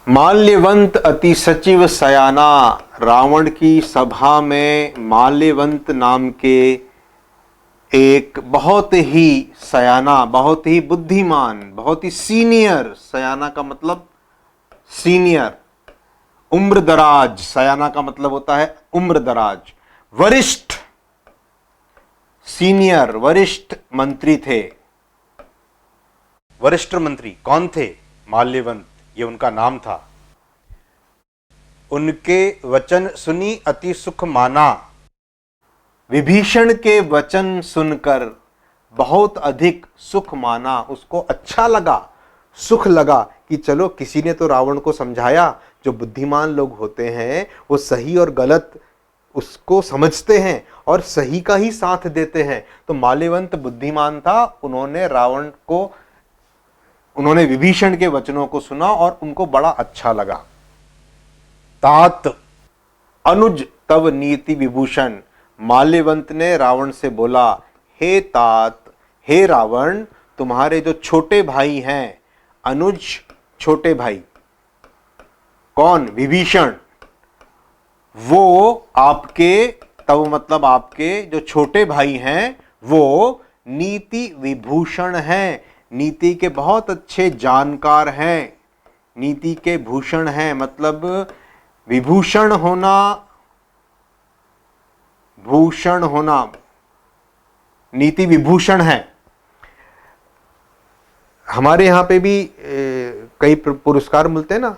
माल्यवंत अति सचिव सयाना। रावण की सभा में माल्यवंत नाम के एक बहुत ही सयाना, बहुत ही बुद्धिमान, बहुत ही सीनियर, सयाना का मतलब सीनियर, उम्रदराज, सयाना का मतलब होता है उम्रदराज, वरिष्ठ, सीनियर, वरिष्ठ मंत्री थे। वरिष्ठ मंत्री कौन थे? माल्यवंत, ये उनका नाम था। उनके वचन सुनी अति सुख माना। विभीषण के वचन सुनकर बहुत अधिक सुख माना, उसको अच्छा लगा, सुख लगा कि चलो किसी ने तो रावण को समझाया। जो बुद्धिमान लोग होते हैं वो सही और गलत उसको समझते हैं और सही का ही साथ देते हैं। तो माल्यवंत बुद्धिमान था, उन्होंने विभीषण के वचनों को सुना और उनको बड़ा अच्छा लगा। तात अनुज तव नीति विभूषण। माल्यवंत ने रावण से बोला, हे तात, हे रावण, तुम्हारे जो छोटे भाई हैं, अनुज छोटे भाई, कौन? विभीषण, वो आपके, तब मतलब आपके जो छोटे भाई हैं वो नीति विभूषण हैं, नीति के बहुत अच्छे जानकार हैं, नीति के भूषण हैं, मतलब विभूषण होना, भूषण होना, नीति विभूषण है। हमारे यहां पे भी कई पुरस्कार मिलते हैं ना,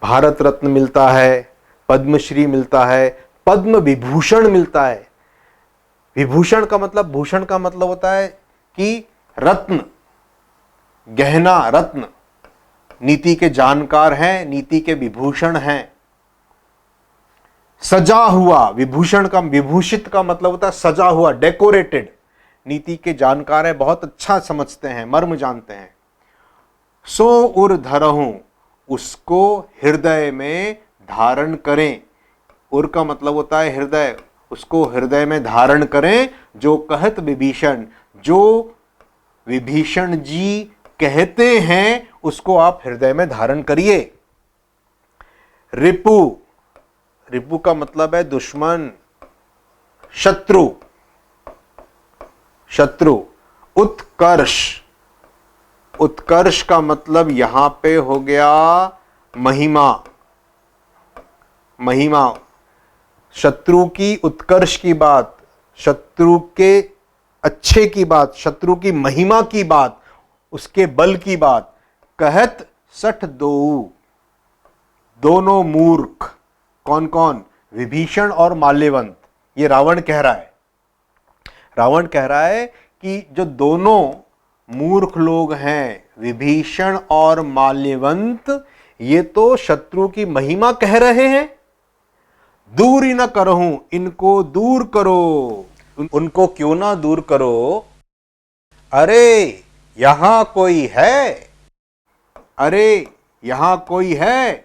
भारत रत्न मिलता है, पद्मश्री मिलता है, पद्म विभूषण मिलता है। विभूषण का मतलब, भूषण का मतलब होता है कि रत्न, गहना, रत्न, नीति के जानकार हैं, नीति के विभूषण हैं। सजा हुआ, विभूषण का, विभूषित का मतलब होता है सजा हुआ, डेकोरेटेड। नीति के जानकार है, बहुत अच्छा समझते हैं, मर्म जानते हैं। सो उर धरहूं, उसको हृदय में धारण करें। उर का मतलब होता है हृदय, उसको हृदय में धारण करें। जो कहत विभीषण, जो विभीषण जी कहते हैं उसको आप हृदय में धारण करिए। रिपु, रिपु का मतलब है दुश्मन, शत्रु, शत्रु। उत्कर्ष, उत्कर्ष का मतलब यहां पे हो गया महिमा, महिमा, शत्रु की उत्कर्ष की बात, शत्रु के अच्छे की बात, शत्रु की महिमा की बात, उसके बल की बात। कहत सठ दो, दोनों मूर्ख, कौन कौन? विभीषण और माल्यवंत। ये रावण कह रहा है, रावण कह रहा है कि जो दोनों मूर्ख लोग हैं, विभीषण और माल्यवंत, ये तो शत्रु की महिमा कह रहे हैं। दूर ही न करहूं, इनको दूर करो। उनको क्यों ना दूर करो? अरे यहां कोई है, अरे यहां कोई है,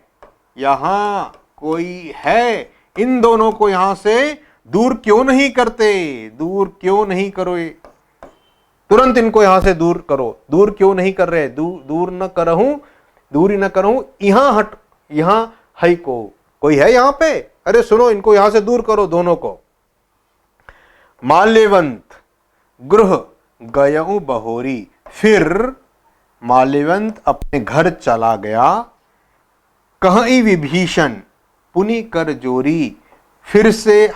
यहां कोई है। इन दोनों को यहां से दूर क्यों नहीं करते? दूर क्यों नहीं करो? तुरंत इनको यहां से दूर करो। दूर क्यों नहीं कर रहे? दूर न करहूं, दूर ही न करहूं, यहां हट, यहां है को, कोई है यहां पे? अरे सुनो, इनको यहां से दूर करो दोनों को। माल्यवंत गृह गयऊ बहोरी। फिर माल्यवंत अपने घर चला गया। कहीं विभीषण पुनि कर जोरी। फिर से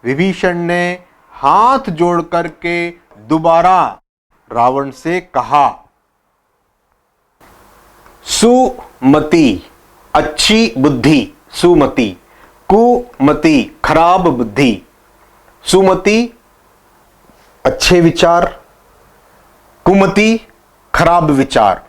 विभीषण ने हाथ जोड़ करके दोबारा रावण से कहा, सुमति, अच्छी बुद्धि, सुमति, कुमति, खराब बुद्धि। सुमति अच्छे विचार, कुमति खराब विचार।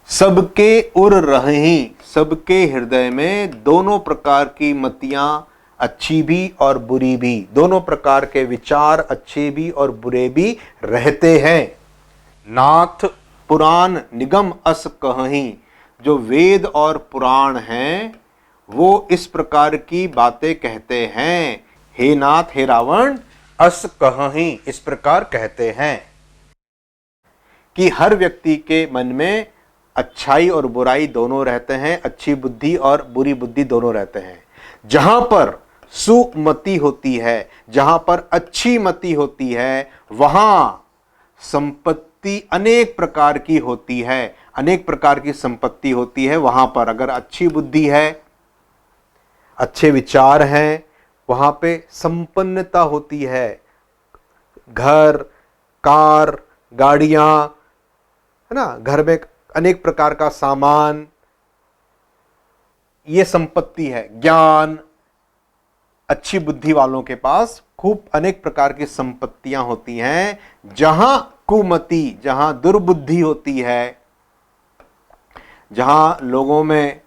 सबके उर रहे, सबके हृदय में दोनों प्रकार की मतियां, अच्छी भी और बुरी भी, दोनों प्रकार के विचार, अच्छे भी और बुरे भी रहते हैं। नाथ पुराण निगम अस कहीं, जो वेद और पुराण हैं वो इस प्रकार की बातें कहते हैं। हे नाथ, हे रावण, अस कहीं, इस प्रकार कहते हैं कि हर व्यक्ति के मन में अच्छाई और बुराई दोनों रहते हैं, अच्छी बुद्धि और बुरी बुद्धि दोनों रहते हैं। जहां पर सुमति होती है, जहां पर अच्छी मति होती है, वहां संपत्ति अनेक प्रकार की होती है, अनेक प्रकार की संपत्ति होती है। वहां पर अगर अच्छी बुद्धि है, अच्छे विचार हैं, वहां पे संपन्नता होती है। घर, कार, गाड़ियां, है ना, घर में अनेक प्रकार का सामान, ये संपत्ति है। ज्ञान, अच्छी बुद्धि वालों के पास खूब अनेक प्रकार की संपत्तियां होती हैं। जहां कुमति, जहां दुर्बुद्धि होती है, जहां लोगों में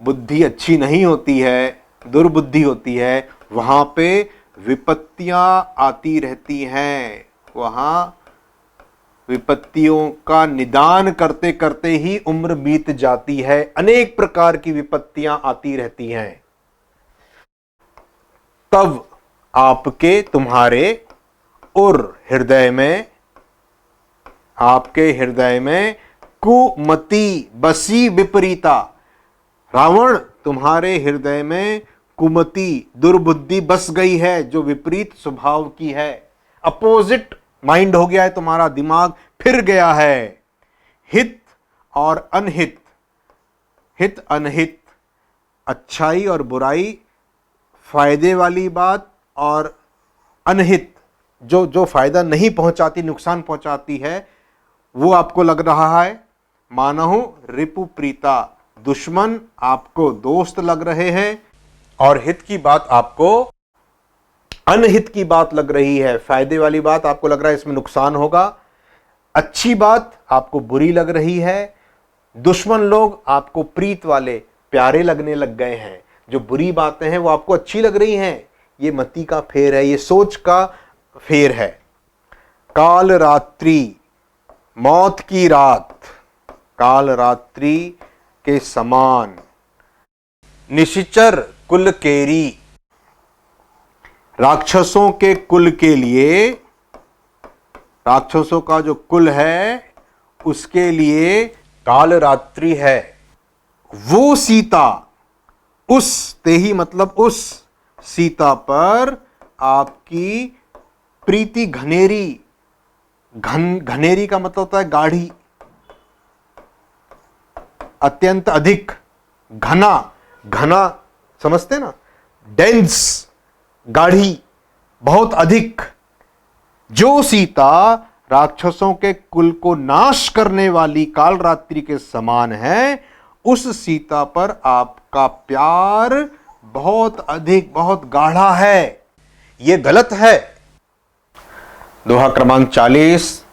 बुद्धि अच्छी नहीं होती है, दुर्बुद्धि होती है, वहां पे विपत्तियां आती रहती हैं। वहां विपत्तियों का निदान करते करते ही उम्र बीत जाती है। अनेक प्रकार की विपत्तियां आती रहती हैं। तब आपके, तुम्हारे और हृदय में, आपके हृदय में कुमति बसी विपरीता। रावण, तुम्हारे हृदय में कुमति, दुर्बुद्धि बस गई है, जो विपरीत स्वभाव की है। अपोजिट माइंड हो गया है, तुम्हारा दिमाग फिर गया है। हित और अनहित, हित अनहित, अच्छाई और बुराई, फायदे वाली बात और अनहित, जो फायदा नहीं पहुंचाती, नुकसान पहुंचाती है, वो आपको लग रहा है। मानहु रिपु प्रीता, दुश्मन आपको दोस्त लग रहे हैं, और हित की बात आपको अनहित की बात लग रही है। फायदे वाली बात आपको लग रहा है इसमें नुकसान होगा, अच्छी बात आपको बुरी लग रही है। दुश्मन लोग आपको प्रीत वाले, प्यारे लगने लग गए हैं। जो बुरी बातें हैं वो आपको अच्छी लग रही हैं। ये मति का फेर है, ये सोच का फेर है। काल रात्रि, मौत की रात, काल रात्रि के समान। निशिचर कुल केरी, राक्षसों के कुल के लिए, राक्षसों का जो कुल है उसके लिए काल रात्रि है। वो सीता, उस तेही मतलब उस सीता पर आपकी प्रीति घनेरी, घनेरी का मतलब होता है गाढ़ी, अत्यंत अधिक, घना, घना समझते ना, डेंस, गाढ़ी, बहुत अधिक। जो सीता राक्षसों के कुल को नाश करने वाली काल रात्रि के समान है, उस सीता पर आपका प्यार बहुत अधिक, बहुत गाढ़ा है। यह गलत है। दोहा क्रमांक 40।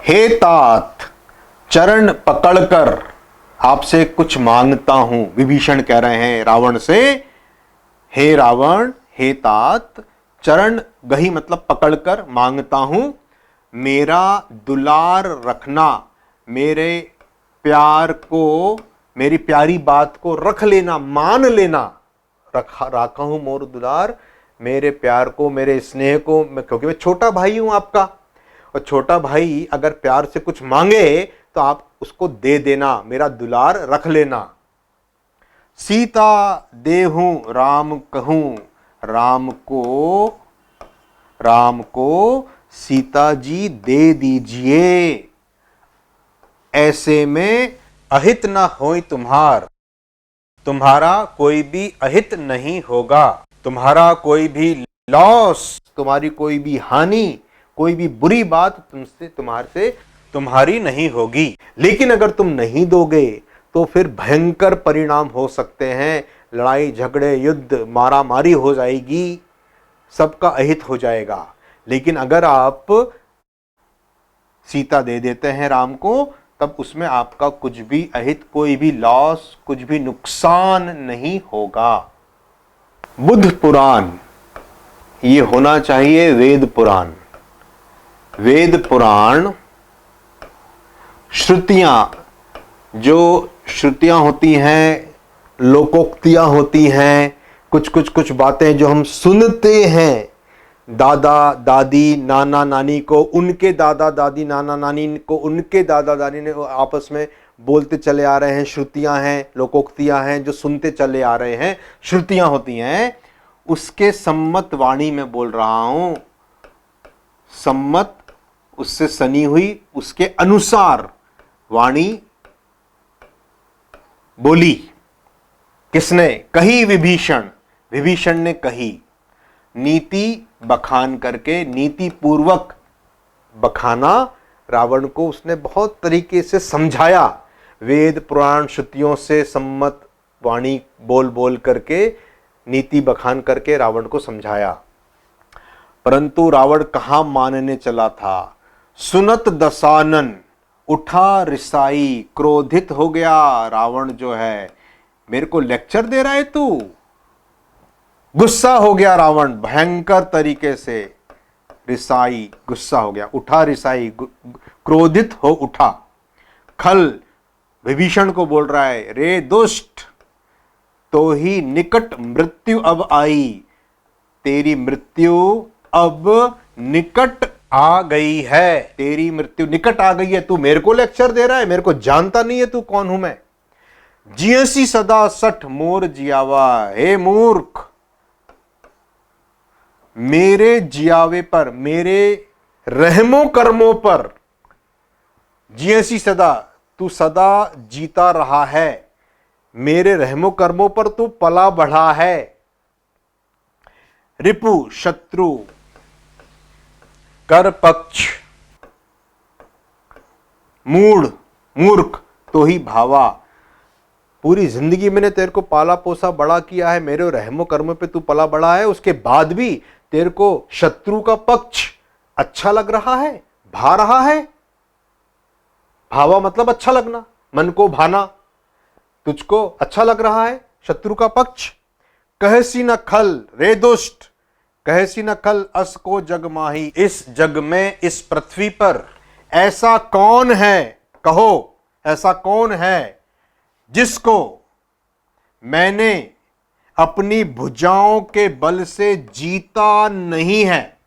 हे तात, चरण पकड़कर आपसे कुछ मांगता हूं। विभीषण कह रहे हैं रावण से, हे रावण, हे तात, चरण गही मतलब पकड़कर मांगता हूं, मेरा दुलार रखना, मेरे प्यार को, मेरी प्यारी बात को रख लेना, मान लेना। रखा हूं मोर दुलार, मेरे प्यार को, मेरे स्नेह को, क्योंकि मैं छोटा भाई हूं आपका, और छोटा भाई अगर प्यार से कुछ मांगे तो आप उसको दे देना, मेरा दुलार रख लेना। सीता देहूं राम कहूं, राम को सीता जी दे दीजिए। ऐसे में अहित न होई तुम्हार, तुम्हारा कोई भी अहित नहीं होगा, तुम्हारा कोई भी लॉस, तुम्हारी कोई भी हानि, कोई भी बुरी बात तुमसे, तुम्हारी नहीं होगी। लेकिन अगर तुम नहीं दोगे तो फिर भयंकर परिणाम हो सकते हैं। लड़ाई झगड़े, युद्ध, मारा मारी हो जाएगी, सबका अहित हो जाएगा। लेकिन अगर आप सीता दे देते हैं राम को, तब उसमें आपका कुछ भी अहित, कोई भी लॉस, कुछ भी नुकसान नहीं होगा। बुद्ध पुराण, ये होना चाहिए वेद पुराण। वेद पुराण श्रुतियां, जो श्रुतियां होती हैं, लोकोक्तियां होती हैं, कुछ बातें जो हम सुनते हैं, दादा दादी नाना नानी को उनके दादा दादी नाना नानी को उनके दादा दादी ने आपस में बोलते चले आ रहे हैं, श्रुतियां हैं, लोकोक्तियां हैं जो सुनते चले आ रहे हैं, श्रुतियां होती हैं, उसके सम्मत वाणी में बोल रहा हूं। सम्मत उससे सनी हुई, उसके अनुसार वाणी बोली। किसने कही? विभीषण। विभीषण ने कही, नीति बखान करके, नीति पूर्वक बखाना। रावण को उसने बहुत तरीके से समझाया, वेद पुराण श्रुतियों से सम्मत वाणी बोल बोल करके, नीति बखान करके रावण को समझाया। परंतु रावण कहां मानने चला था। सुनत दसानन उठा रिसाई, क्रोधित हो गया रावण जो है, मेरे को लेक्चर दे रहा है तू। गुस्सा हो गया रावण भयंकर तरीके से, रिसाई गुस्सा हो गया, उठा रिसाई क्रोधित हो उठा। खल विभीषण को बोल रहा है, रे दुष्ट, तो ही निकट मृत्यु अब आई, तेरी मृत्यु अब निकट आ गई है, तेरी मृत्यु निकट आ गई है। तू मेरे को लेक्चर दे रहा है, मेरे को जानता नहीं है तू कौन हूं मैं। जियसी सदा सठ मोर जियावा, हे मूर्ख, मेरे जियावे पर, मेरे रहमो कर्मों पर, जियसी सदा, तू सदा जीता रहा है, मेरे रहमो कर्मों पर तू पला बढ़ा है। रिपु शत्रु कर पक्ष, मूढ़ मूर्ख तो ही भावा, पूरी जिंदगी मैंने तेरे को पाला पोसा बड़ा किया है, मेरे रहमो कर्म पे तू पला बड़ा है, उसके बाद भी तेरे को शत्रु का पक्ष अच्छा लग रहा है, भा रहा है। भावा मतलब अच्छा लगना, मन को भाना, तुझको अच्छा लग रहा है शत्रु का पक्ष। कहसी न खल रे दुष्ट, कहसी न खल अस को जग माही, इस जग में, इस पृथ्वी पर ऐसा कौन है, कहो ऐसा कौन है जिसको मैंने अपनी भुजाओं के बल से जीता नहीं है।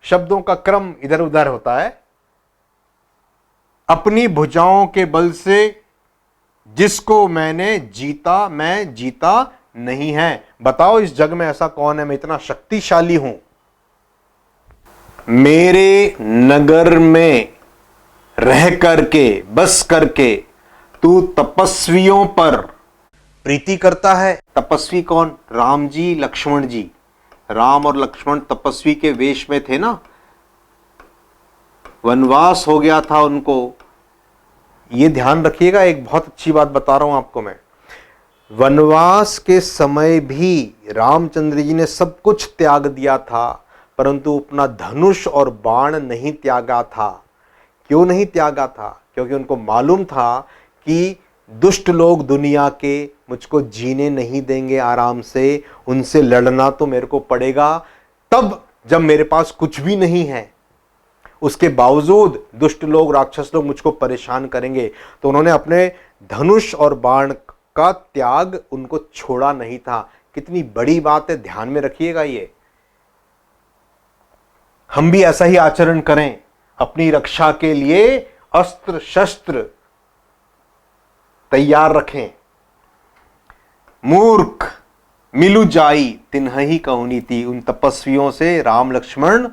शब्दों का क्रम इधर उधर होता है। अपनी भुजाओं के बल से जिसको मैंने जीता, मैं जीता नहीं है। बताओ इस जग में ऐसा कौन है, मैं इतना शक्तिशाली हूं। मेरे नगर में रह करके, बस करके तू तपस्वियों पर प्रीति करता है। तपस्वी कौन? राम जी, लक्ष्मण जी। राम और लक्ष्मण तपस्वी के वेश में थे ना, वनवास हो गया था उनको। ये ध्यान रखिएगा, एक बहुत अच्छी बात बता रहा हूं आपको मैं। वनवास के समय भी रामचंद्र जी ने सब कुछ त्याग दिया था, परंतु अपना धनुष और बाण नहीं त्यागा था। क्यों नहीं त्यागा था? क्योंकि उनको मालूम था कि दुष्ट लोग दुनिया के मुझको जीने नहीं देंगे आराम से, उनसे लड़ना तो मेरे को पड़ेगा। तब जब मेरे पास कुछ भी नहीं है, उसके बावजूद दुष्ट लोग, राक्षस लोग मुझको परेशान करेंगे, तो उन्होंने अपने धनुष और बाण का त्याग उनको छोड़ा नहीं था। कितनी बड़ी बात है, ध्यान में रखिएगा। ये हम भी ऐसा ही आचरण करें, अपनी रक्षा के लिए अस्त्र शस्त्र तैयार रखें। मूर्ख मिलु जाई तिन्हि कहु नीति, उन तपस्वियों से राम लक्ष्मण,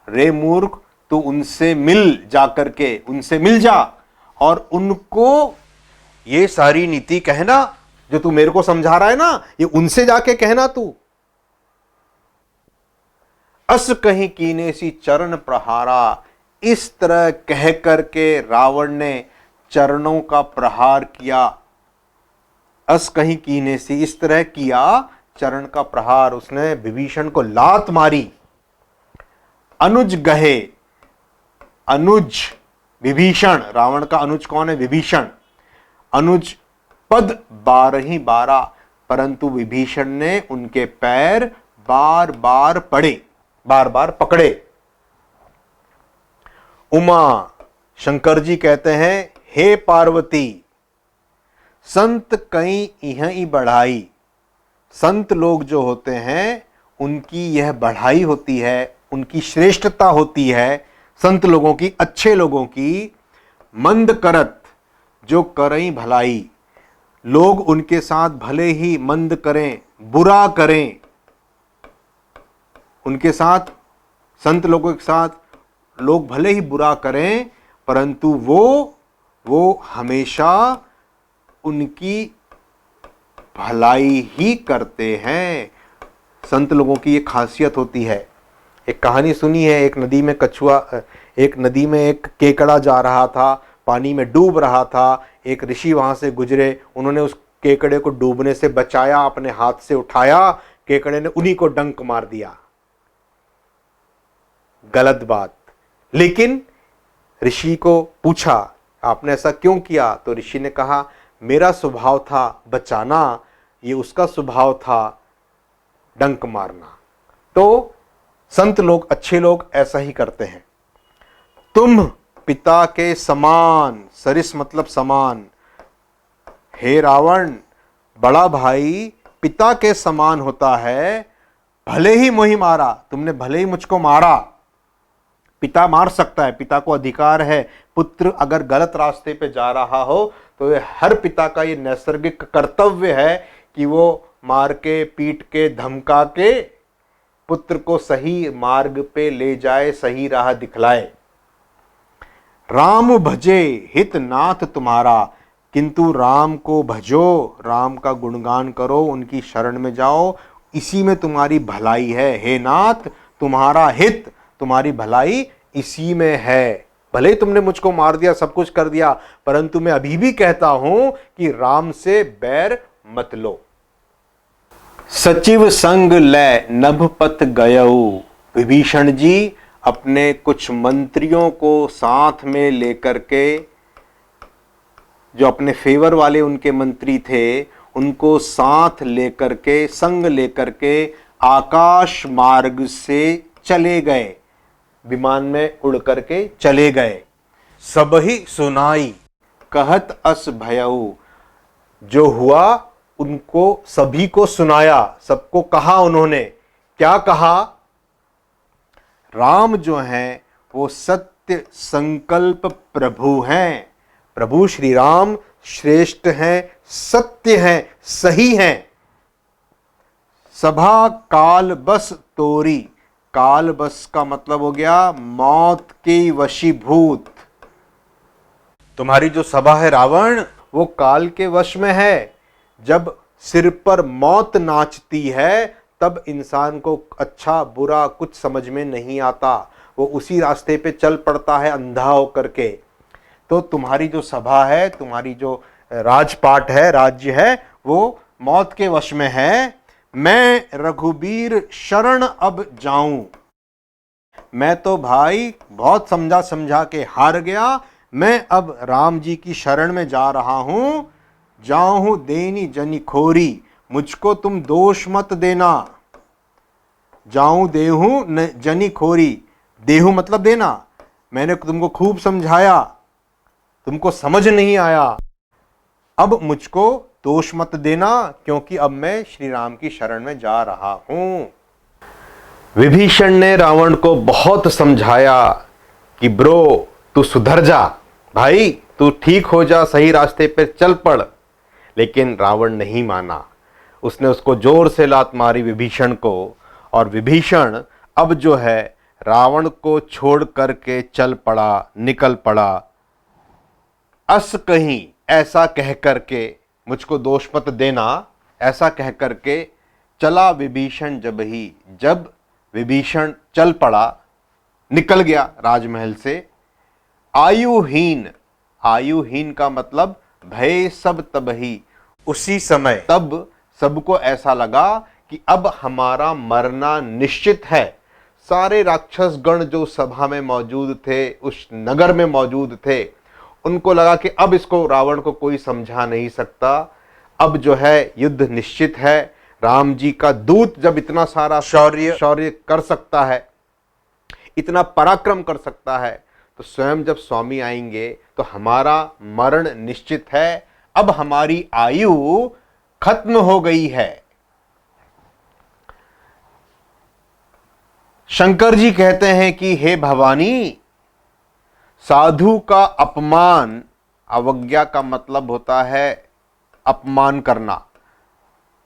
रे मूर्ख तू उनसे मिल, जाकर के उनसे मिल जा और उनको ये सारी नीति कहना जो तू मेरे को समझा रहा है ना, ये उनसे जाके कहना तू। अस कहीं कीने सी चरण प्रहारा, इस तरह कह करके रावण ने चरणों का प्रहार किया। अस कहीं कीने सी, इस तरह किया चरण का प्रहार, उसने विभीषण को लात मारी। अनुज गहे, अनुज विभीषण, रावण का अनुज कौन है? विभीषण। अनुज पद 12 परंतु विभीषण ने उनके पैर बार बार पड़े, बार बार पकड़े। उमा शंकर जी कहते हैं, हे पार्वती संत कहीं इहीं बढ़ाई, संत लोग जो होते हैं उनकी यह बढ़ाई होती है, उनकी श्रेष्ठता होती है, संत लोगों की, अच्छे लोगों की। मंद करत जो करई भलाई, लोग उनके साथ भले ही मंद करें, बुरा करें, उनके साथ, संत लोगों के साथ लोग भले ही बुरा करें, परंतु वो हमेशा उनकी भलाई ही करते हैं। संत लोगों की ये खासियत होती है। एक कहानी सुनी है, एक नदी में एक केकड़ा जा रहा था, पानी में डूब रहा था। एक ऋषि वहां से गुजरे, उन्होंने उस केकड़े को डूबने से बचाया, अपने हाथ से उठाया, केकड़े ने उन्हीं को डंक मार दिया। गलत बात। लेकिन ऋषि को पूछा, आपने ऐसा क्यों किया? तो ऋषि ने कहा, मेरा स्वभाव था बचाना, ये उसका स्वभाव था डंक मारना। तो संत लोग, अच्छे लोग ऐसा ही करते हैं। तुम पिता के समान, सरिस मतलब समान, हे रावण, बड़ा भाई पिता के समान होता है। भले ही मुझे मारा, तुमने भले ही मुझको मारा, पिता मार सकता है, पिता को अधिकार है। पुत्र अगर गलत रास्ते पे जा रहा हो तो ये हर पिता का ये नैसर्गिक कर्तव्य है कि वो मार के, पीट के, धमका के पुत्र को सही मार्ग पे ले जाए, सही राह दिखलाए। राम भजे हित नाथ तुम्हारा, किंतु राम को भजो, राम का गुणगान करो, उनकी शरण में जाओ, इसी में तुम्हारी भलाई है। हे नाथ, तुम्हारा हित, तुम्हारी भलाई इसी में है। भले ही तुमने मुझको मार दिया, सब कुछ कर दिया, परंतु मैं अभी भी कहता हूं कि राम से बैर मत लो। सचिव संग लै नभ पथ गयऊ, विभीषण जी अपने कुछ मंत्रियों को साथ में लेकर के, जो अपने फेवर वाले उनके मंत्री थे, उनको साथ लेकर के, संग लेकर के आकाश मार्ग से चले गए, विमान में उड़ करके चले गए। सबही सुनाई कहत अस भयऊ, जो हुआ उनको सभी को सुनाया, सबको कहा उन्होंने। क्या कहा? राम जो हैं वो सत्य संकल्प प्रभु हैं। प्रभु श्री राम श्रेष्ठ हैं, सत्य हैं, सही हैं। सभा काल बस तोरी, काल बस का मतलब हो गया मौत की वशीभूत। तुम्हारी जो सभा है रावण, वो काल के वश में है। जब सिर पर मौत नाचती है तब इंसान को अच्छा बुरा कुछ समझ में नहीं आता, वो उसी रास्ते पे चल पड़ता है अंधा होकर के। तो तुम्हारी जो सभा है, तुम्हारी जो राजपाट है, राज्य है, वो मौत के वश में है। मैं रघुबीर शरण अब जाऊं, मैं तो भाई बहुत समझा समझा के हार गया, मैं अब राम जी की शरण में जा रहा हूं। जाऊं देनी जनी खोरी, मुझको तुम दोष मत देना। जाऊं देहूं जनी खोरी, देहूं मतलब देना। मैंने तुमको खूब समझाया, तुमको समझ नहीं आया, अब मुझको दोष मत देना, क्योंकि अब मैं श्री राम की शरण में जा रहा हूं। विभीषण ने रावण को बहुत समझाया कि ब्रो तू सुधर जा, भाई तू ठीक हो जा, सही रास्ते पे चल पड़। लेकिन रावण नहीं माना, उसने उसको जोर से लात मारी विभीषण को, और विभीषण अब जो है रावण को छोड़ करके चल पड़ा, निकल पड़ा। अस कहीं ऐसा कह करके, मुझको दोष मत देना, ऐसा कह करके चला विभीषण। जब विभीषण चल पड़ा, निकल गया राजमहल से। आयुहीन, आयुहीन का मतलब भय सब तबही, उसी समय तब सबको ऐसा लगा कि अब हमारा मरना निश्चित है। सारे राक्षस गण जो सभा में मौजूद थे, उस नगर में मौजूद थे, उनको लगा कि अब इसको, रावण को कोई समझा नहीं सकता, अब जो है युद्ध निश्चित है। राम जी का दूत जब इतना सारा शौर्य कर सकता है, इतना पराक्रम कर सकता है, तो स्वयं जब स्वामी आएंगे तो हमारा मरण निश्चित है। अब हमारी आयु खत्म हो गई है। शंकर जी कहते हैं कि हे भवानी, साधु का अपमान, अवज्ञा का मतलब होता है अपमान करना।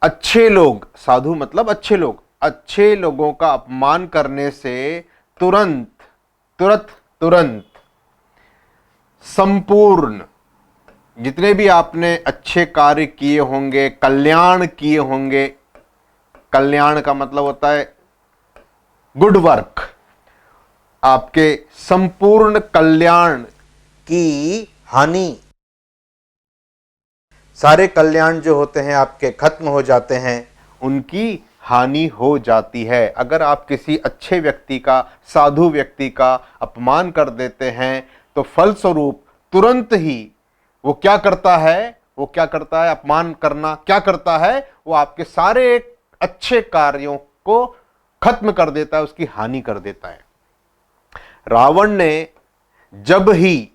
अच्छे लोग, साधु मतलब अच्छे लोग, अच्छे लोगों का अपमान करने से तुरंत तुरंत तुरंत संपूर्ण जितने भी आपने अच्छे कार्य किए होंगे, कल्याण किए होंगे, कल्याण का मतलब होता है गुड वर्क, आपके संपूर्ण कल्याण की हानि, सारे कल्याण जो होते हैं आपके खत्म हो जाते हैं, उनकी हानि हो जाती है। अगर आप किसी अच्छे व्यक्ति का, साधु व्यक्ति का अपमान कर देते हैं तो फलस्वरूप तुरंत ही वो क्या करता है, अपमान करना क्या करता है, वो आपके सारे अच्छे कार्यों को खत्म कर देता है, उसकी हानि कर देता है। रावण ने जब ही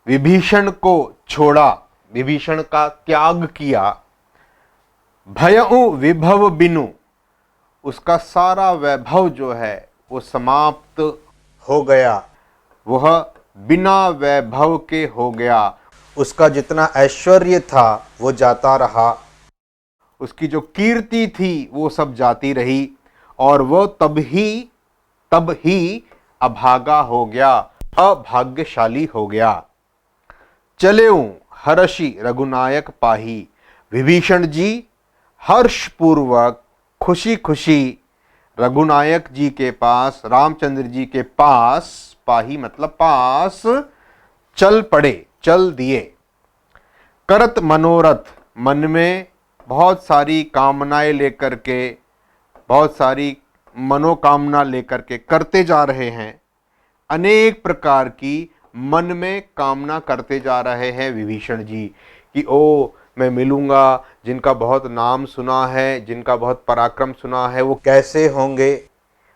विभीषण को छोड़ा, विभीषण का त्याग किया, भयउ विभव बिनु, उसका सारा वैभव जो है वो समाप्त हो गया, वह बिना वैभव के हो गया। उसका जितना ऐश्वर्य था वो जाता रहा, उसकी जो कीर्ति थी वो सब जाती रही, और वो तब ही अभागा हो गया, अभाग्यशाली हो गया। चलेऊ हर्षि रघुनायक पाही, विभीषण जी हर्षपूर्वक खुशी खुशी रघुनायक जी के पास, रामचंद्र जी के पास, पाही मतलब पास, चल पड़े, चल दिए। करत मनोरथ, मन में बहुत सारी कामनाएं लेकर के, बहुत सारी मनोकामना लेकर के करते जा रहे हैं, अनेक प्रकार की मन में कामना करते जा रहे हैं विभीषण जी कि ओ मैं मिलूंगा, जिनका बहुत नाम सुना है, जिनका बहुत पराक्रम सुना है, वो कैसे होंगे,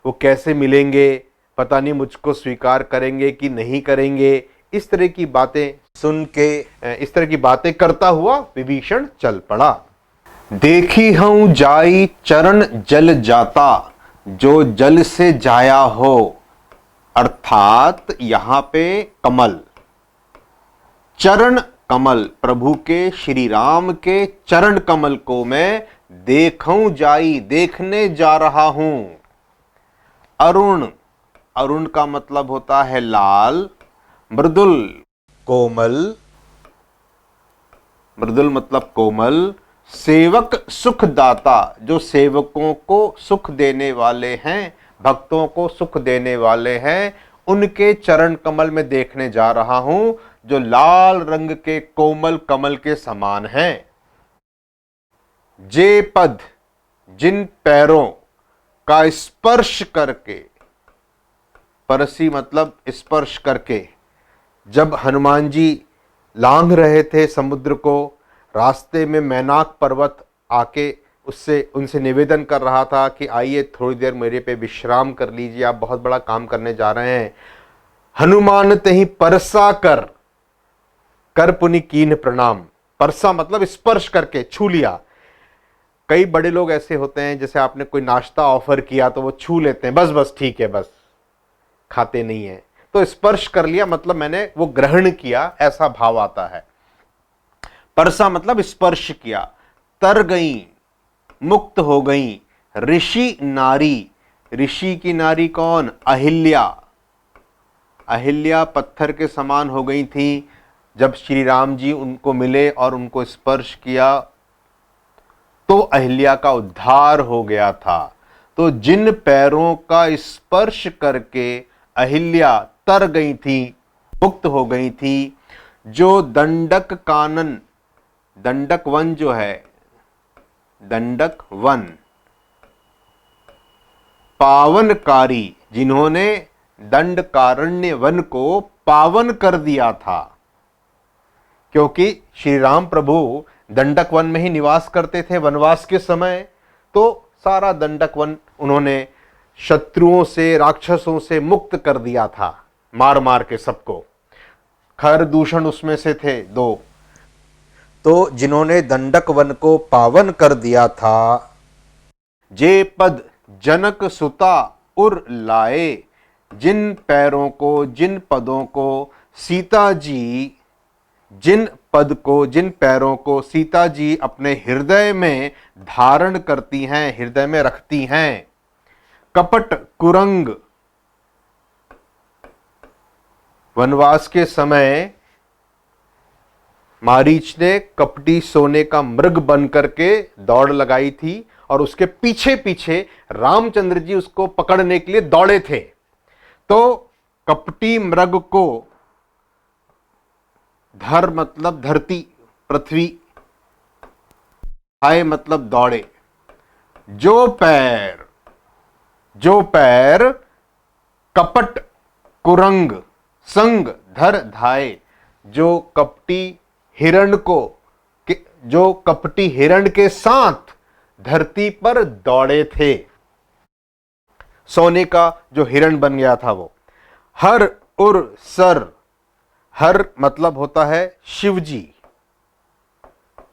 वो कैसे मिलेंगे, पता नहीं मुझको स्वीकार करेंगे कि नहीं करेंगे। इस तरह की बातें सुन के, इस तरह की बातें करता हुआ विभीषण चल पड़ा। देखी हूं जाई चरण जल जाता, जो जल से जाया हो, अर्थात यहां पे कमल, चरण कमल, प्रभु के, श्री राम के चरण कमल को मैं देखूं जाई, देखने जा रहा हूं। अरुण, अरुण का मतलब होता है लाल, मृदुल कोमल, मृदुल मतलब कोमल, सेवक सुखदाता, जो सेवकों को सुख देने वाले हैं, भक्तों को सुख देने वाले हैं, उनके चरण कमल में देखने जा रहा हूं, जो लाल रंग के कोमल कमल के समान हैं। जे पद, जिन पैरों का स्पर्श करके, परसी मतलब स्पर्श करके, जब हनुमान जी लांघ रहे थे समुद्र को, रास्ते में मैनाक पर्वत आके उनसे निवेदन कर रहा था कि आइए थोड़ी देर मेरे पे विश्राम कर लीजिए, आप बहुत बड़ा काम करने जा रहे हैं। हनुमान तहि परसा कर पुनि कीन प्रणाम, परसा मतलब स्पर्श करके, छू लिया। कई बड़े लोग ऐसे होते हैं, जैसे आपने कोई नाश्ता ऑफर किया तो वो छू लेते हैं, बस बस ठीक है, बस खाते नहीं है। तो स्पर्श कर लिया मतलब मैंने वो ग्रहण किया, ऐसा भाव आता है। परसा मतलब स्पर्श किया। तर गई, मुक्त हो गई। ऋषि नारी, ऋषि की नारी कौन? अहिल्या। अहिल्या पत्थर के समान हो गई थी। जब श्री राम जी उनको मिले और उनको स्पर्श किया तो अहिल्या का उद्धार हो गया था। तो जिन पैरों का स्पर्श करके अहिल्या तर गई थी, मुक्त हो गई थी, जो दंडक कानन, दंडक वन जो है, दंडक वन, पावनकारी, जिन्होंने दंडकारण्य वन को पावन कर दिया था, क्योंकि श्री राम प्रभु दंडक वन में ही निवास करते थे वनवास के समय। तो सारा दंडक वन उन्होंने शत्रुओं से, राक्षसों से मुक्त कर दिया था, मार मार के सबको। खर दूषण उसमें से थे 2। तो जिन्होंने दंडक वन को पावन कर दिया था, जे पद जनक सुता उर लाए जिन पैरों को, जिन पदों को सीता जी, जिन पद को, जिन पैरों को सीता जी अपने हृदय में धारण करती हैं, हृदय में रखती हैं। कपट कुरंग, वनवास के समय मारीच ने कपटी सोने का मृग बन करके दौड़ लगाई थी और उसके पीछे पीछे रामचंद्र जी उसको पकड़ने के लिए दौड़े थे। तो कपटी मृग को, धर मतलब धरती, पृथ्वी, आए मतलब दौड़े, जो पैर कपट कुरंग संग धर धाये, जो कपटी हिरण के साथ धरती पर दौड़े थे। सोने का जो हिरण बन गया था वो। हर उर सर, हर मतलब होता है शिव जी,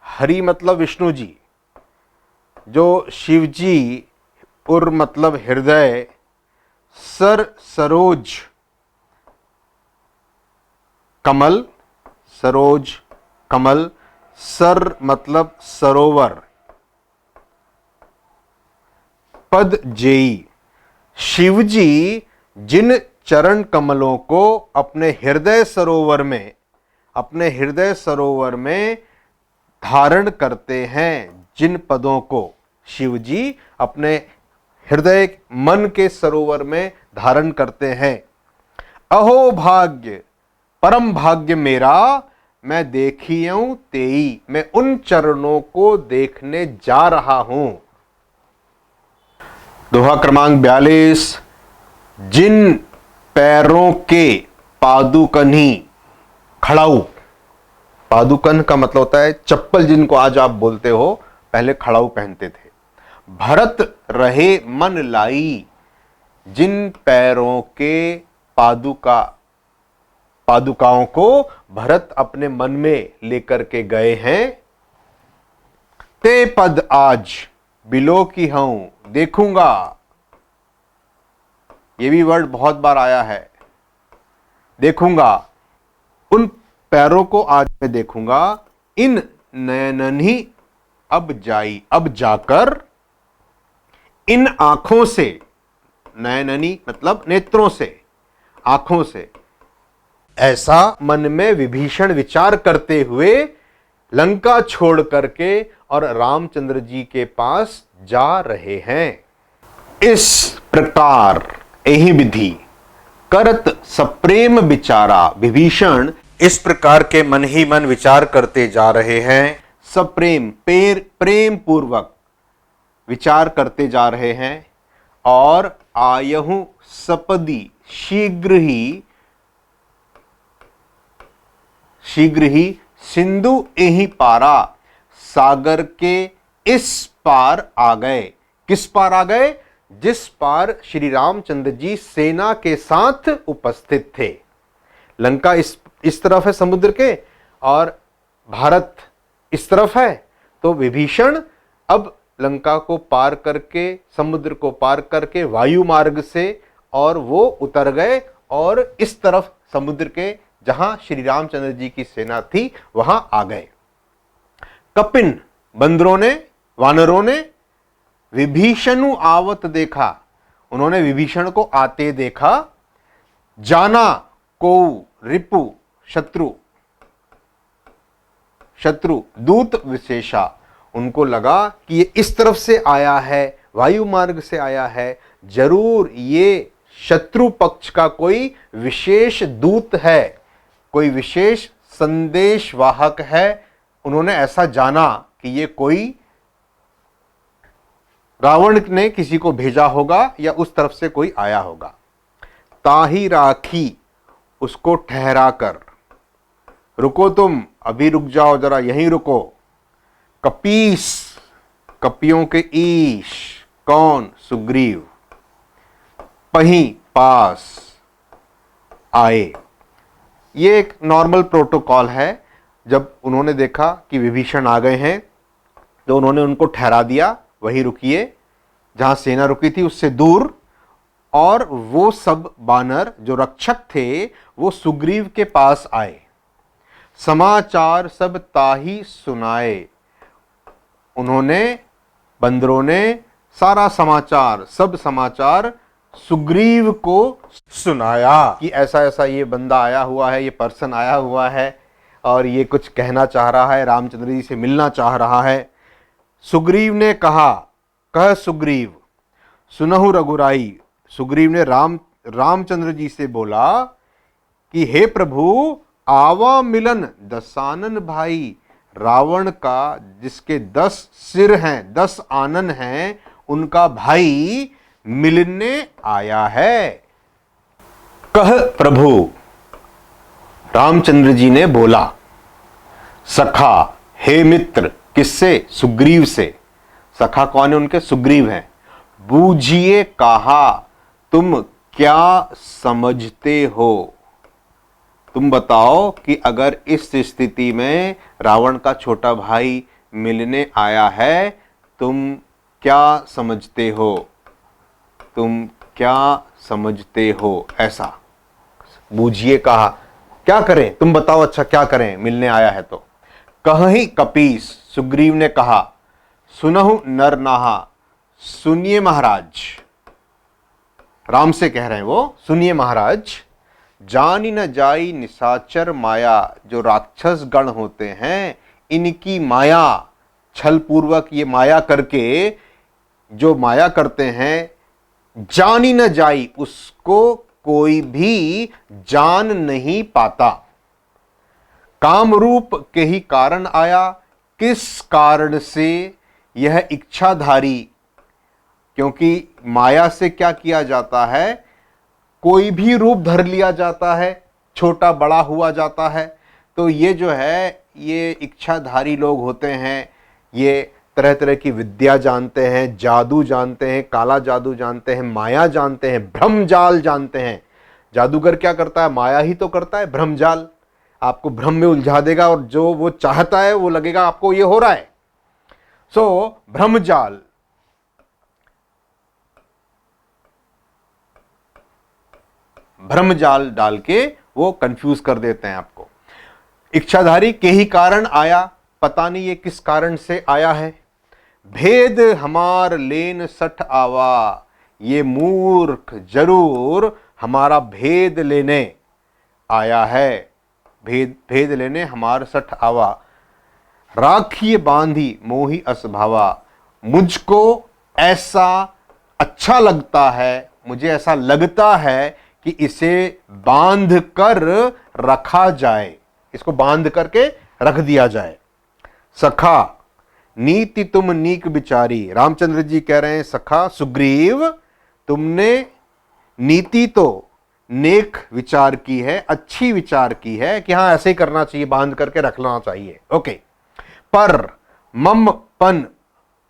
हरि मतलब विष्णु जी, जो शिव जी, उर मतलब हृदय, सर सरोज कमल, सरोज कमल, सर मतलब सरोवर, पद जेई, शिवजी जिन चरण कमलों को अपने हृदय सरोवर में धारण करते हैं, जिन पदों को शिवजी अपने हृदय मन के सरोवर में धारण करते हैं। अहो भाग्य, परम भाग्य मेरा, मैं देखियूं तेई, मैं उन चरणों को देखने जा रहा हूं। दोहा क्रमांक 42, जिन पैरों के पादुकन्ही, खड़ाऊ, पादुकन का मतलब होता है चप्पल, जिनको आज आप बोलते हो, पहले खड़ाऊ पहनते थे। भरत रहे मन लाई, जिन पैरों के पादुकाओं को भरत अपने मन में लेकर के गए हैं। ते पद आज बिलो की हूं देखूंगा, ये भी वर्ड बहुत बार आया है, देखूंगा, उन पैरों को आज मैं देखूंगा। इन नयनन्ही अब जाई, अब जाकर, इन आंखों से, नयननी मतलब नेत्रों से, आंखों से, ऐसा मन में विभीषण विचार करते हुए लंका छोड़ करके और रामचंद्र जी के पास जा रहे हैं। इस प्रकार यही विधि करत सप्रेम विचारा, विभीषण इस प्रकार के मन ही मन विचार करते जा रहे हैं। सप्रेम, प्रेम पूर्वक विचार करते जा रहे हैं। और आयहु सपदी, शीघ्र ही सिंधु एही पारा, सागर के इस पार आ गए। किस पार आ गए? जिस पार श्री रामचंद्र जी सेना के साथ उपस्थित थे। लंका इस तरफ है समुद्र के और भारत इस तरफ है, तो विभीषण अब लंका को पार करके, समुद्र को पार करके वायु मार्ग से, और वो उतर गए और इस तरफ समुद्र के जहां श्री रामचंद्र जी की सेना थी वहां आ गए। कपिन, बंदरों ने, वानरों ने विभीषण आवत देखा, उन्होंने विभीषण को आते देखा। जाना को रिपु, शत्रु दूत विशेषा, उनको लगा कि ये इस तरफ से आया है, वायु मार्ग से आया है, जरूर ये शत्रु पक्ष का कोई विशेष दूत है, कोई विशेष संदेश वाहक है। उन्होंने ऐसा जाना कि ये कोई रावण ने किसी को भेजा होगा या उस तरफ से कोई आया होगा। ताही राखी, उसको ठहरा कर, रुको तुम, अभी रुक जाओ, जरा यहीं रुको। कपीस, कपियों के ईश, कौन? सुग्रीव। पही, पास, आए। ये एक नॉर्मल प्रोटोकॉल है। जब उन्होंने देखा कि विभीषण आ गए हैं तो उन्होंने उनको ठहरा दिया, वहीं रुकिए जहां सेना रुकी थी उससे दूर, और वो सब बानर जो रक्षक थे वो सुग्रीव के पास आए। समाचार सब ताही सुनाए। उन्होंने, बंदरों ने सारा समाचार, सब समाचार सुग्रीव को सुनाया कि ऐसा ऐसा ये बंदा आया हुआ है, ये पर्सन आया हुआ है और ये कुछ कहना चाह रहा है, रामचंद्र जी से मिलना चाह रहा है। सुग्रीव ने कहा, कह सुग्रीव सुनहु रघुराई। सुग्रीव ने रामचंद्र जी से बोला कि हे प्रभु, आवा मिलन दसानन भाई। रावण का जिसके 10 सिर हैं, 10 आनन हैं, उनका भाई मिलने आया है। कह प्रभु, रामचंद्र जी ने बोला। सखा, हे मित्र, किससे? सुग्रीव से। सखा कौन है उनके? सुग्रीव हैं। बूझिए कहा, तुम क्या समझते हो? तुम बताओ कि अगर इस स्थिति में रावण का छोटा भाई मिलने आया है, तुम क्या समझते हो? तुम क्या समझते हो? ऐसा बूझिए कहा, क्या करें? तुम बताओ, अच्छा क्या करें, मिलने आया है तो। कहीं कपीस, सुग्रीव ने कहा, सुनहु नर नाहा। सुनिए महाराज, राम से कह रहे हैं वो, सुनिए महाराज। जानी न जाई निशाचर माया। जो राक्षस गण होते हैं, इनकी माया, छल पूर्वक ये माया करके जो माया करते हैं, जानी न जाई, उसको कोई भी जान नहीं पाता। कामरूप के ही कारण आया। किस कारण से? यह इच्छाधारी। क्योंकि माया से क्या किया जाता है, कोई भी रूप धर लिया जाता है, छोटा बड़ा हुआ जाता है। तो ये जो है, ये इच्छाधारी लोग होते हैं, ये तरह तरह की विद्या जानते हैं, जादू जानते हैं, काला जादू जानते हैं, माया जानते हैं, भ्रमजाल जानते हैं। जादूगर क्या करता है? माया ही तो करता है, भ्रमजाल। आपको भ्रम में उलझा देगा और जो वो चाहता है वो लगेगा आपको ये हो रहा है। सो भ्रमजाल, भ्रमजाल डाल के वो कंफ्यूज कर देते हैं आपको। इच्छाधारी के ही कारण आया, पता नहीं ये किस कारण से आया है। भेद हमार लेन सठ आवा। ये मूर्ख जरूर हमारा भेद लेने आया है। भेद लेने हमार सठ आवा। राखिए बांधी मोही असभावा। मुझको ऐसा अच्छा लगता है, मुझे ऐसा लगता है कि इसे बांध कर रखा जाए, इसको बांध करके रख दिया जाए। सखा, नीति तुम नीक विचारी। रामचंद्र जी कह रहे हैं, सखा सुग्रीव, तुमने नीति तो नेक विचार की है, अच्छी विचार की है कि हाँ ऐसे ही करना चाहिए, बांध करके रखना चाहिए। ओके, पर मम पन,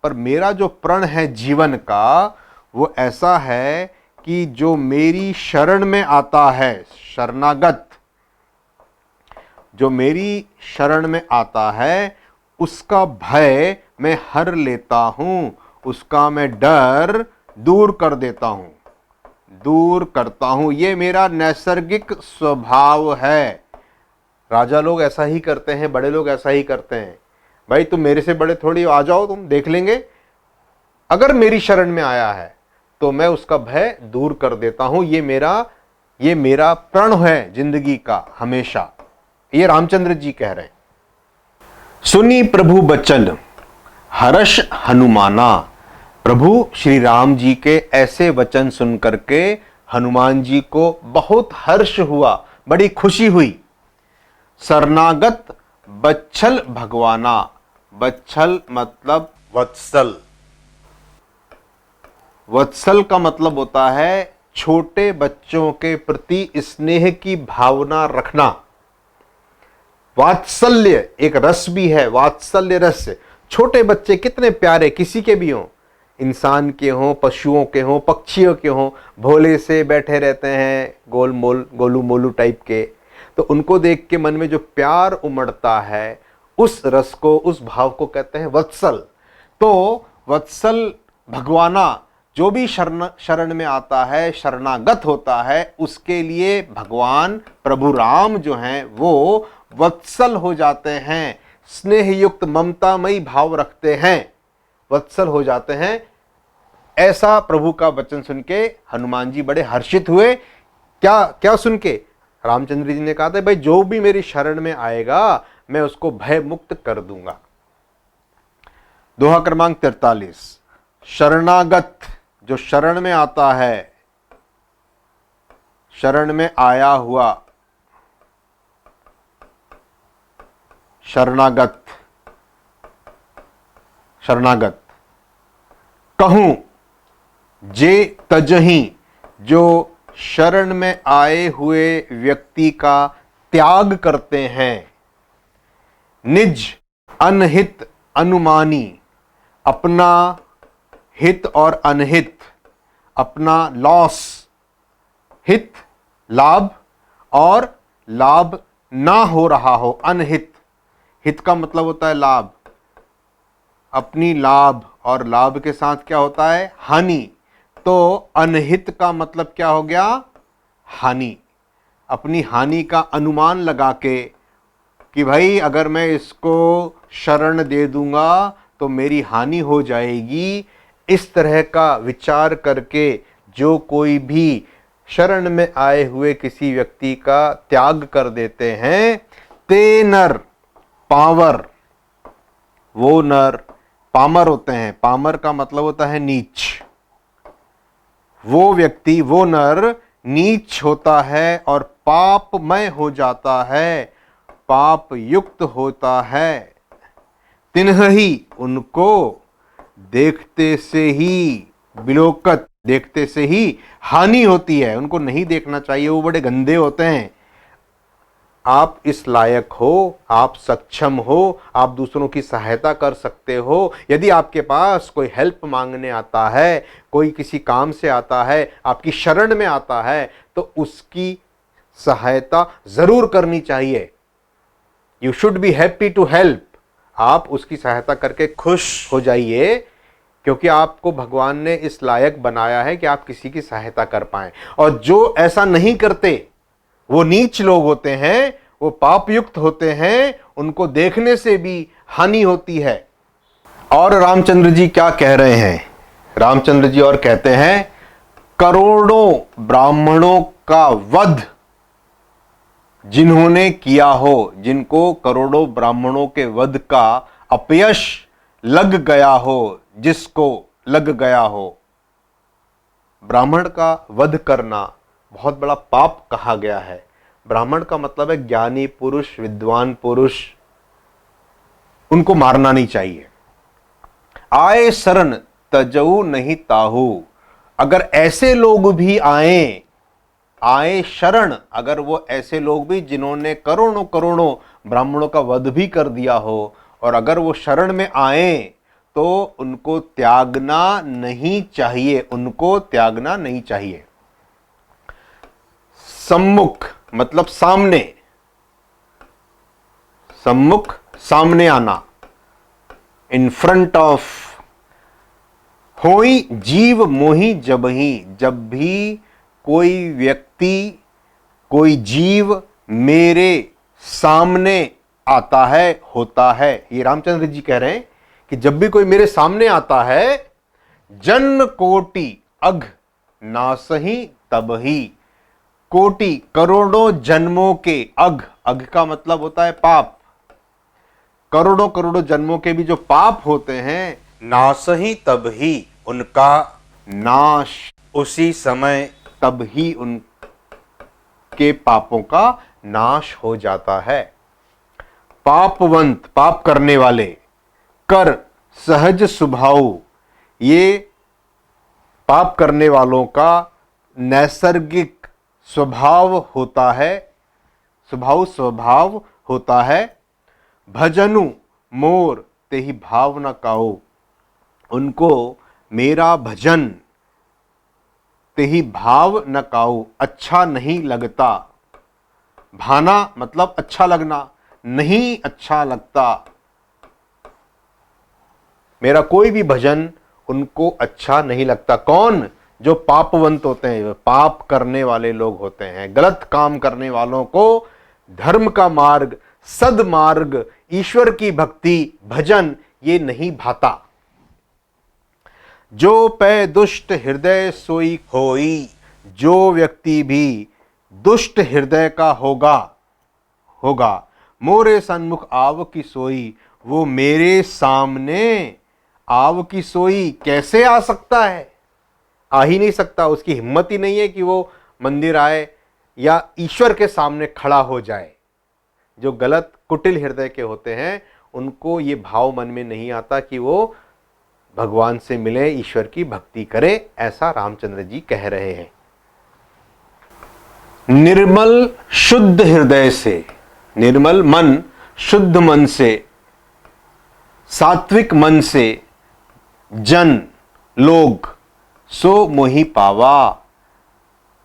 पर मेरा जो प्रण है जीवन का, वो ऐसा है कि जो मेरी शरण में आता है, शरणागत, जो मेरी शरण में आता है, उसका भय मैं हर लेता हूं, उसका मैं डर दूर कर देता हूं, दूर करता हूं। ये मेरा नैसर्गिक स्वभाव है। राजा लोग ऐसा ही करते हैं, बड़े लोग ऐसा ही करते हैं। भाई तुम मेरे से बड़े थोड़ी, आ जाओ, तुम देख लेंगे। अगर मेरी शरण में आया है तो मैं उसका भय दूर कर देता हूं। ये मेरा प्रण है जिंदगी का हमेशा। ये रामचंद्र जी कह रहे हैं। सुनी प्रभु बचन हर्ष हनुमाना। प्रभु श्री राम जी के ऐसे वचन सुन करके हनुमान जी को बहुत हर्ष हुआ, बड़ी खुशी हुई। शरणागत बच्छल भगवाना। बच्छल मतलब वत्सल। वत्सल का मतलब होता है छोटे बच्चों के प्रति स्नेह की भावना रखना। वात्सल्य एक रस भी है, वात्सल्य रस। छोटे बच्चे कितने प्यारे, किसी के भी हों, इंसान के हों, पशुओं के हों, पक्षियों के हों, भोले से बैठे रहते हैं, गोलू मोलू टाइप के। तो उनको देख के मन में जो प्यार उमड़ता है, उस रस को, उस भाव को कहते हैं वत्सल। तो वत्सल भगवाना, जो भी शरण में आता है, शरणागत होता है, उसके लिए भगवान प्रभु राम जो हैं वो वत्सल हो जाते हैं, स्नेह युक्त ममतामयी भाव रखते हैं, वत्सल हो जाते हैं। ऐसा प्रभु का वचन सुन के हनुमान जी बड़े हर्षित हुए। क्या क्या सुन के? रामचंद्र जी ने कहा था भाई जो भी मेरी शरण में आएगा मैं उसको भय मुक्त कर दूंगा। दोहा क्रमांक 43, शरणागत जो शरण में आता है, शरण में आया हुआ, शरणागत, शरणागत कहूं जे तजही, जो शरण में आए हुए व्यक्ति का त्याग करते हैं, निज अनहित अनुमानी, अपना हित और अनहित, अपना लॉस, हित लाभ और लाभ ना हो रहा हो, अनहित, हित का मतलब होता है लाभ, अपनी लाभ और लाभ के साथ क्या होता है? हानि। तो अनहित का मतलब क्या हो गया? हानि। अपनी हानि का अनुमान लगा के कि भाई अगर मैं इसको शरण दे दूंगा तो मेरी हानि हो जाएगी, इस तरह का विचार करके जो कोई भी शरण में आए हुए किसी व्यक्ति का त्याग कर देते हैं, ते नर पावर, वो नर पामर होते हैं। पामर का मतलब होता है नीच। वो व्यक्ति, वो नर नीच होता है और पापमय हो जाता है, पाप युक्त होता है। तिन्ह ही उनको देखते से ही बिलोकत, देखते से ही हानि होती है। उनको नहीं देखना चाहिए, वो बड़े गंदे होते हैं। आप इस लायक हो, आप सक्षम हो, आप दूसरों की सहायता कर सकते हो। यदि आपके पास कोई हेल्प मांगने आता है, कोई किसी काम से आता है, आपकी शरण में आता है, तो उसकी सहायता जरूर करनी चाहिए। You should be happy to help. आप उसकी सहायता करके खुश हो जाइए, क्योंकि आपको भगवान ने इस लायक बनाया है कि आप किसी की सहायता कर पाएं। और जो ऐसा नहीं करते वो नीच लोग होते हैं, वो पाप युक्त होते हैं, उनको देखने से भी हानि होती है। और रामचंद्र जी क्या कह रहे हैं? रामचंद्र जी और कहते हैं, करोड़ों ब्राह्मणों का वध जिन्होंने किया हो, जिनको करोड़ों ब्राह्मणों के वध का अपयश लग गया हो, जिसको लग गया हो। ब्राह्मण का वध करना बहुत बड़ा पाप कहा गया है। ब्राह्मण का मतलब है ज्ञानी पुरुष, विद्वान पुरुष, उनको मारना नहीं चाहिए। आए शरण तजऊ नहीं ताहू, अगर ऐसे लोग भी आए शरण, अगर वो ऐसे लोग भी जिन्होंने करोड़ों करोड़ों ब्राह्मणों का वध भी कर दिया हो, और अगर वो शरण में आए तो उनको त्यागना नहीं चाहिए, उनको त्यागना नहीं चाहिए। सम्मुख मतलब सामने, सम्मुख सामने आना, इन फ्रंट ऑफ। होई जीव मोही जबही, जब भी कोई व्यक्ति, कोई जीव मेरे सामने आता है, होता है। ये रामचंद्र जी कह रहे हैं कि जब भी कोई मेरे सामने आता है, जन्म कोटि अघ नासही तबही, कोटि करोड़ों जन्मों के अघ, अघ का मतलब होता है पाप, करोड़ों करोड़ों जन्मों के भी जो पाप होते हैं, नासही तब ही, उनका नाश उसी समय, तब ही उनके पापों का नाश हो जाता है। पापवंत पाप करने वाले, कर सहज स्वभाव, ये पाप करने वालों का नैसर्गिक स्वभाव होता है, स्वभाव होता है। भजनु मोर ते ही भाव न काओ, उनको मेरा भजन ते ही भाव न काओ, अच्छा नहीं लगता। भाना मतलब अच्छा लगना, नहीं अच्छा लगता। मेरा कोई भी भजन उनको अच्छा नहीं लगता। कौन? जो पापवंत होते हैं, पाप करने वाले लोग होते हैं, गलत काम करने वालों को धर्म का मार्ग, सदमार्ग, ईश्वर की भक्ति, भजन ये नहीं भाता। जो पै दुष्ट हृदय सोई होई, जो व्यक्ति भी दुष्ट हृदय का होगा मोरे सन्मुख आव की सोई, वो मेरे सामने आव की सोई कैसे आ सकता है? आ ही नहीं सकता। उसकी हिम्मत ही नहीं है कि वो मंदिर आए या ईश्वर के सामने खड़ा हो जाए। जो गलत कुटिल हृदय के होते हैं उनको ये भाव मन में नहीं आता कि वो भगवान से मिले, ईश्वर की भक्ति करे। ऐसा रामचंद्र जी कह रहे हैं। निर्मल शुद्ध हृदय से, निर्मल मन, शुद्ध मन से, सात्विक मन से जन लोग सो मोहि पावा,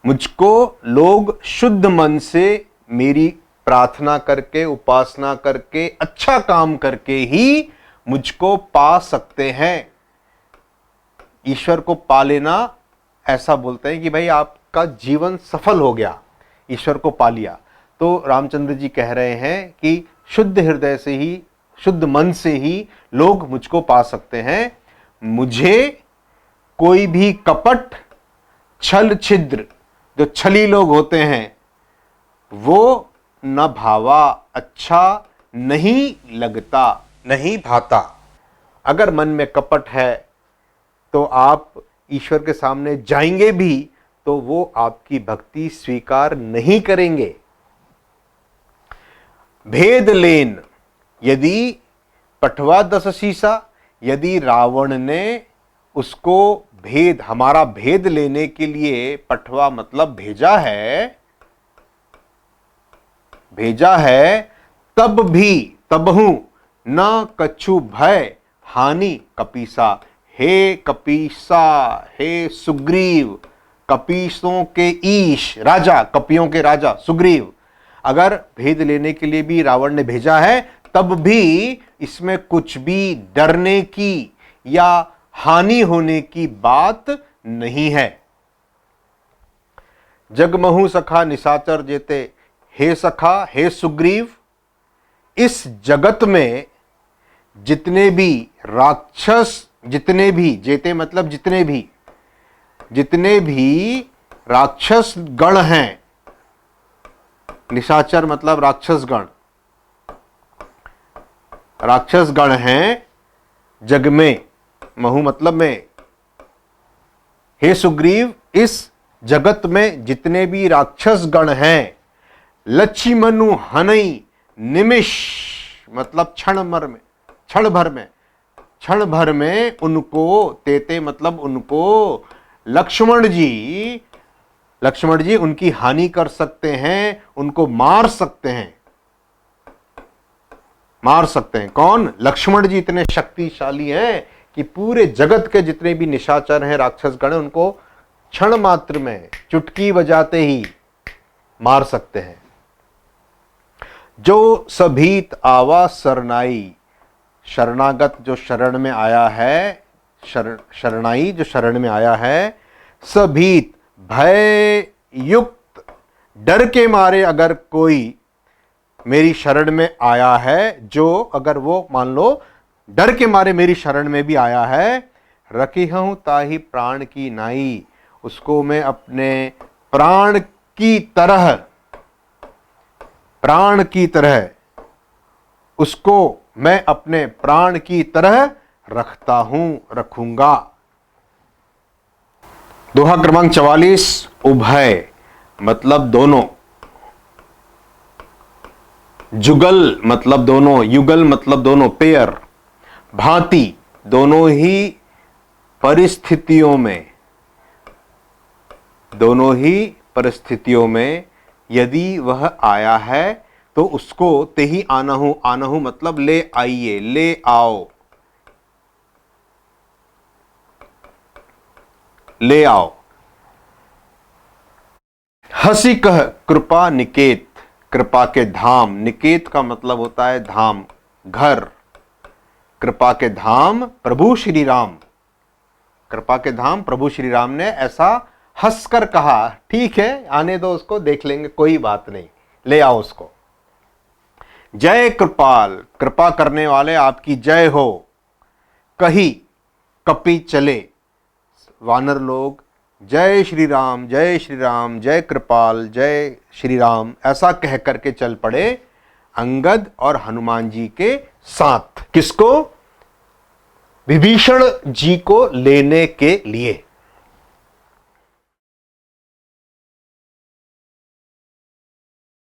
मुझको लोग शुद्ध मन से मेरी प्रार्थना करके, उपासना करके, अच्छा काम करके ही मुझको पा सकते हैं। ईश्वर को पा लेना, ऐसा बोलते हैं कि भाई आपका जीवन सफल हो गया, ईश्वर को पा लिया। तो रामचंद्र जी कह रहे हैं कि शुद्ध हृदय से ही, शुद्ध मन से ही लोग मुझको पा सकते हैं। मुझे कोई भी कपट, छल, छिद्र, जो छली लोग होते हैं, वो न भावा, अच्छा नहीं लगता, नहीं भाता। अगर मन में कपट है तो आप ईश्वर के सामने जाएंगे भी तो वो आपकी भक्ति स्वीकार नहीं करेंगे। भेद लेन, यदि पटवा 10 शीशा, यदि रावण ने उसको भेद, हमारा भेद लेने के लिए, पटवा मतलब भेजा है, तब भी, तबहू न कछु भय हानि कपीसा। हे कपीसा, हे सुग्रीव, कपीसों के ईश, राजा, कपियों के राजा सुग्रीव, अगर भेद लेने के लिए भी रावण ने भेजा है तब भी इसमें कुछ भी डरने की या हानि होने की बात नहीं है। जगमहु सखा निशाचर जेते, हे सखा, हे सुग्रीव, इस जगत में जितने भी राक्षस, जितने भी, जेते मतलब जितने भी राक्षस गण हैं, निशाचर मतलब राक्षस गण हैं जग में, महु मतलब में। हे सुग्रीव, इस जगत में जितने भी राक्षस गण हैं, लक्ष्मणु हनई निमिष मतलब क्षण भर में उनको, तेते मतलब उनको, लक्ष्मण जी उनकी हानि कर सकते हैं, उनको मार सकते हैं। कौन? लक्ष्मण जी इतने शक्तिशाली हैं कि पूरे जगत के जितने भी निशाचर हैं, राक्षस गण हैं, उनको क्षण मात्र में, चुटकी बजाते ही मार सकते हैं। जो सभीत आवा सरनाई, शरणागत जो शरण में आया है, शरणाई जो शरण में आया है, सभीत भय युक्त, डर के मारे अगर कोई मेरी शरण में आया है, जो अगर वो मान लो डर के मारे मेरी शरण में भी आया है, रखी हूं ताही प्राण की नाई, उसको मैं अपने प्राण की तरह उसको मैं अपने प्राण की तरह रखूंगा। दोहा क्रमांक 44, उभय मतलब दोनों, जुगल मतलब दोनों, युगल मतलब दोनों, पेयर, भांति दोनों ही परिस्थितियों में यदि वह आया है तो उसको ते ही आनहु मतलब ले आइए, ले आओ। हंसी कह कृपा निकेत, कृपा के धाम, निकेत का मतलब होता है धाम, घर, कृपा के धाम प्रभु श्री राम। कृपा के धाम प्रभु श्री राम ने ऐसा हंसकर कहा, ठीक है आने दो उसको, देख लेंगे, कोई बात नहीं, ले आओ उसको। जय कृपाल, कृपा करने वाले आपकी जय हो। कही कपि चले, वानर लोग जय श्री राम जय श्री राम, जय कृपाल जय श्री राम ऐसा कह करके चल पड़े अंगद और हनुमान जी के साथ। किसको? विभीषण जी को लेने के लिए।